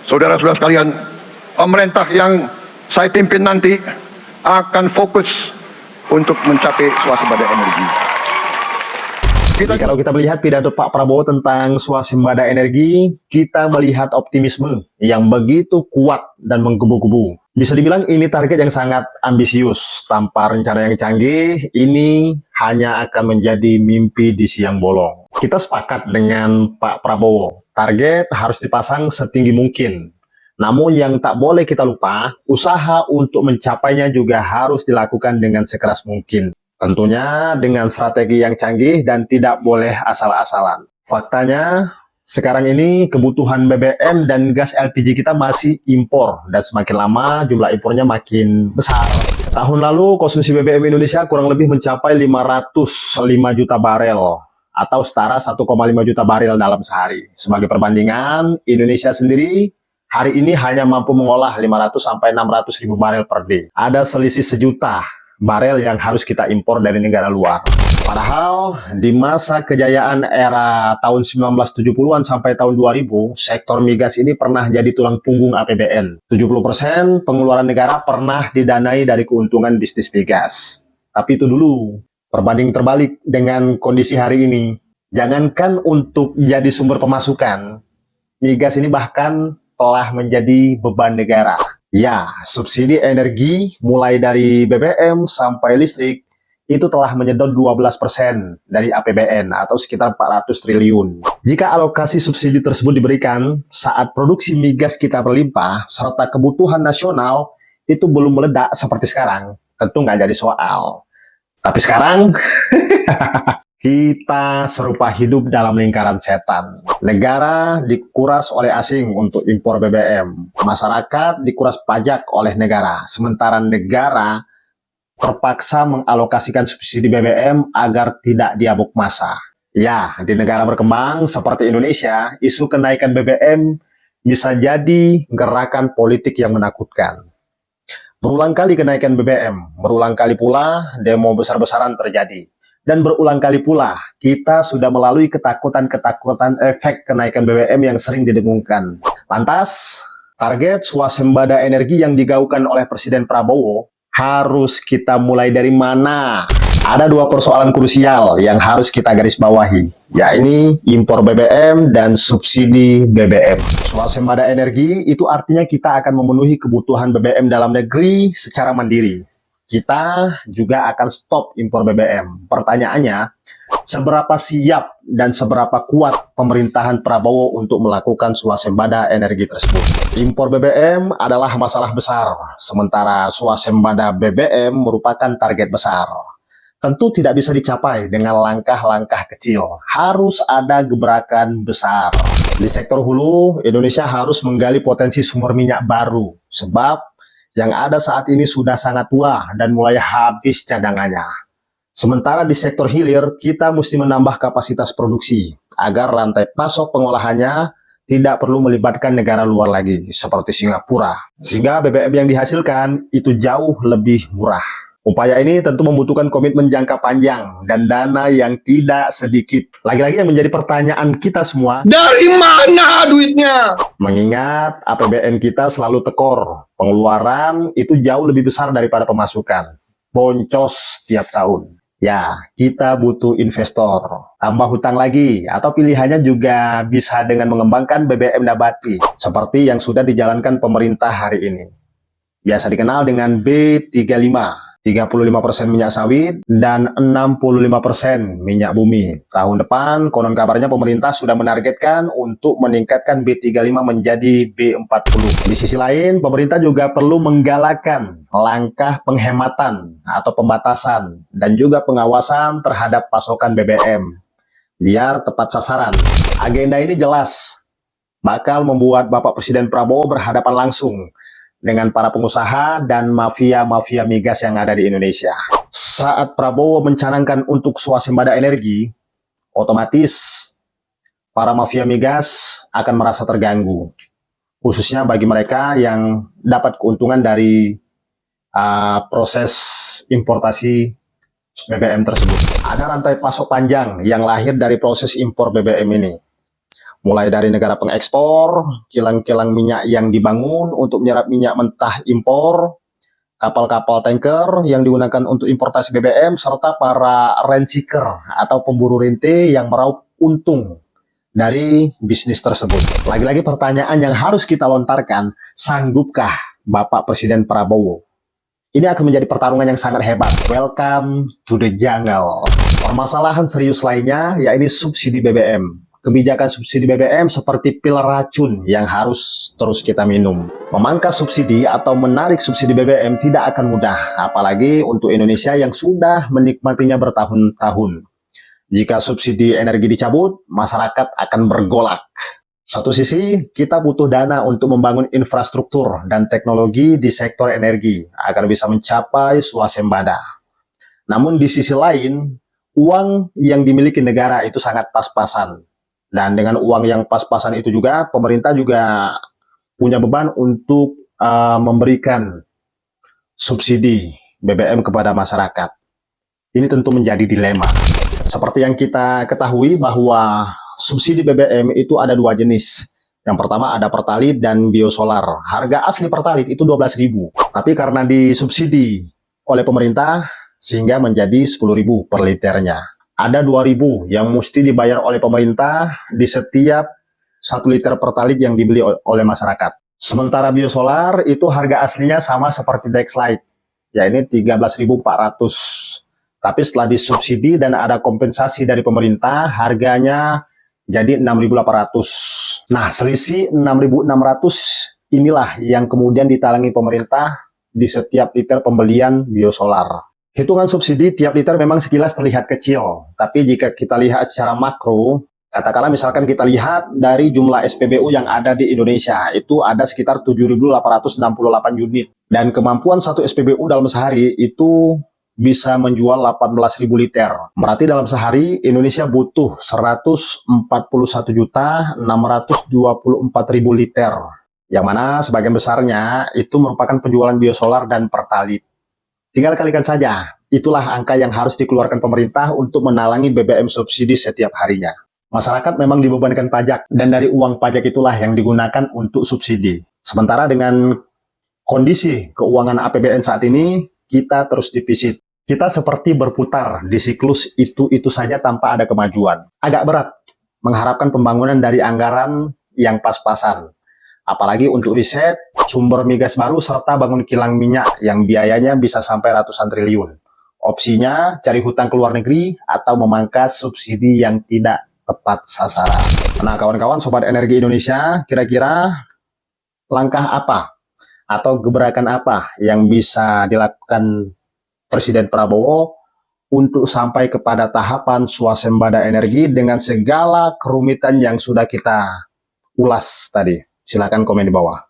Saudara-saudara sekalian, pemerintah yang saya pimpin nanti akan fokus untuk mencapai swasembada energi. Kalau kita melihat pidato Pak Prabowo tentang swasembada energi, kita melihat optimisme yang begitu kuat dan menggebu-gebu. Bisa dibilang ini target yang sangat ambisius. Tanpa rencana yang canggih, ini hanya akan menjadi mimpi di siang bolong. Kita sepakat dengan Pak Prabowo, target harus dipasang setinggi mungkin. Namun yang tak boleh kita lupa, usaha untuk mencapainya juga harus dilakukan dengan sekeras mungkin. Tentunya dengan strategi yang canggih dan tidak boleh asal-asalan. Faktanya, sekarang ini kebutuhan BBM dan gas LPG kita masih impor. Dan semakin lama jumlah impornya makin besar. Tahun lalu konsumsi BBM Indonesia kurang lebih mencapai 505 juta barel. Atau setara 1,5 juta barel dalam sehari. Sebagai perbandingan, Indonesia sendiri hari ini hanya mampu mengolah 500-600 ribu barel per day. Ada selisih sejuta barel yang harus kita impor dari negara luar. Padahal di masa kejayaan era tahun 1970-an sampai tahun 2000, sektor migas ini pernah jadi tulang punggung APBN. 70% pengeluaran negara pernah didanai dari keuntungan bisnis migas. Tapi itu dulu, perbanding terbalik dengan kondisi hari ini. Jangankan untuk jadi sumber pemasukan, migas ini bahkan telah menjadi beban negara. Ya, subsidi energi mulai dari BBM sampai listrik itu telah menyedot 12% dari APBN atau sekitar 400 triliun. Jika alokasi subsidi tersebut diberikan saat produksi migas kita berlimpah serta kebutuhan nasional itu belum meledak seperti sekarang, tentu nggak jadi soal. Tapi sekarang kita serupa hidup dalam lingkaran setan. Negara dikuras oleh asing untuk impor BBM. Masyarakat dikuras pajak oleh negara. Sementara negara terpaksa mengalokasikan subsidi BBM agar tidak diabuk massa. Ya, di negara berkembang seperti Indonesia, isu kenaikan BBM bisa jadi gerakan politik yang menakutkan. Berulang kali kenaikan BBM, berulang kali pula demo besar-besaran terjadi. Dan berulang kali pula, kita sudah melalui ketakutan-ketakutan efek kenaikan BBM yang sering didengungkan. Lantas, target swasembada energi yang digaungkan oleh Presiden Prabowo harus kita mulai dari mana? Ada dua persoalan krusial yang harus kita garis bawahi, yaitu impor BBM dan subsidi BBM. Swasembada energi itu artinya kita akan memenuhi kebutuhan BBM dalam negeri secara mandiri. Kita juga akan stop impor BBM. Pertanyaannya, seberapa siap dan seberapa kuat pemerintahan Prabowo untuk melakukan swasembada energi tersebut? Impor BBM adalah masalah besar, sementara swasembada BBM merupakan target besar. Tentu tidak bisa dicapai dengan langkah-langkah kecil. Harus ada gebrakan besar. Di sektor hulu, Indonesia harus menggali potensi sumber minyak baru. Sebab yang ada saat ini sudah sangat tua dan mulai habis cadangannya. Sementara di sektor hilir, kita mesti menambah kapasitas produksi agar rantai pasok pengolahannya tidak perlu melibatkan negara luar lagi, seperti Singapura. Sehingga BBM yang dihasilkan itu jauh lebih murah. Upaya ini tentu membutuhkan komitmen jangka panjang dan dana yang tidak sedikit. Lagi-lagi yang menjadi pertanyaan kita semua, Dari mana duitnya? mengingat APBN kita selalu tekor, pengeluaran itu jauh lebih besar daripada pemasukan. Boncos tiap tahun. Ya, kita butuh investor. Tambah hutang lagi, atau pilihannya juga bisa dengan mengembangkan BBM nabati, seperti yang sudah dijalankan pemerintah hari ini. Biasa dikenal dengan B35. 35% minyak sawit dan 65% minyak bumi. Tahun depan, konon kabarnya pemerintah sudah menargetkan untuk meningkatkan B35 menjadi B40. Di sisi lain, pemerintah juga perlu menggalakkan langkah penghematan atau pembatasan dan juga pengawasan terhadap pasokan BBM. Biar tepat sasaran. Agenda ini jelas bakal membuat Bapak Presiden Prabowo berhadapan langsung dengan para pengusaha dan mafia-mafia migas yang ada di Indonesia. Saat Prabowo mencanangkan untuk swasembada energi, otomatis para mafia migas akan merasa terganggu. Khususnya bagi mereka yang dapat keuntungan dari proses importasi BBM tersebut. Ada rantai pasok panjang yang lahir dari proses impor BBM ini. Mulai dari negara pengekspor, kilang-kilang minyak yang dibangun untuk menyerap minyak mentah impor, kapal-kapal tanker yang digunakan untuk importasi BBM, serta para rent seeker atau pemburu rente yang meraup untung dari bisnis tersebut. Lagi-lagi pertanyaan yang harus kita lontarkan, sanggupkah Bapak Presiden Prabowo? Ini akan menjadi pertarungan yang sangat hebat. Welcome to the jungle. Permasalahan serius lainnya, yaitu subsidi BBM. Kebijakan subsidi BBM seperti pil racun yang harus terus kita minum. Memangkas subsidi atau menarik subsidi BBM tidak akan mudah, apalagi untuk Indonesia yang sudah menikmatinya bertahun-tahun. Jika subsidi energi dicabut, masyarakat akan bergolak. Satu sisi, kita butuh dana untuk membangun infrastruktur dan teknologi di sektor energi agar bisa mencapai swasembada. Namun di sisi lain, uang yang dimiliki negara itu sangat pas-pasan. Dan dengan uang yang pas-pasan itu juga, pemerintah juga punya beban untuk memberikan subsidi BBM kepada masyarakat. Ini tentu menjadi dilema. Seperti yang kita ketahui bahwa subsidi BBM itu ada dua jenis. Yang pertama ada Pertalite dan biosolar. Harga asli Pertalite itu 12.000. Tapi karena disubsidi oleh pemerintah, sehingga menjadi 10.000 per liternya. Ada 2.000 yang mesti dibayar oleh pemerintah di setiap 1 liter Pertalite yang dibeli oleh masyarakat. Sementara biosolar itu harga aslinya sama seperti Dexlite, yaitu 13.400. Tapi setelah disubsidi dan ada kompensasi dari pemerintah, harganya jadi 6.800. Nah, selisih 6.600 inilah yang kemudian ditalangi pemerintah di setiap liter pembelian biosolar. Hitungan subsidi tiap liter memang sekilas terlihat kecil, tapi jika kita lihat secara makro, katakanlah misalkan kita lihat dari jumlah SPBU yang ada di Indonesia, itu ada sekitar 7.868 unit. Dan kemampuan satu SPBU dalam sehari itu bisa menjual 18.000 liter. Berarti dalam sehari Indonesia butuh 141.624.000 liter. Yang mana sebagian besarnya itu merupakan penjualan biosolar dan Pertalite. Tinggal kalikan saja, itulah angka yang harus dikeluarkan pemerintah untuk menalangi BBM subsidi setiap harinya. Masyarakat memang dibebankan pajak, dan dari uang pajak itulah yang digunakan untuk subsidi. Sementara dengan kondisi keuangan APBN saat ini, kita terus defisit. Kita seperti berputar di siklus itu saja tanpa ada kemajuan. Agak berat mengharapkan pembangunan dari anggaran yang pas-pasan. Apalagi untuk riset, sumber migas baru, serta bangun kilang minyak yang biayanya bisa sampai ratusan triliun. Opsinya, cari hutang ke luar negeri atau memangkas subsidi yang tidak tepat sasaran. Nah, kawan-kawan Sobat Energi Indonesia, kira-kira langkah apa atau gebrakan apa yang bisa dilakukan Presiden Prabowo untuk sampai kepada tahapan swasembada energi dengan segala kerumitan yang sudah kita ulas tadi? Silakan komen di bawah.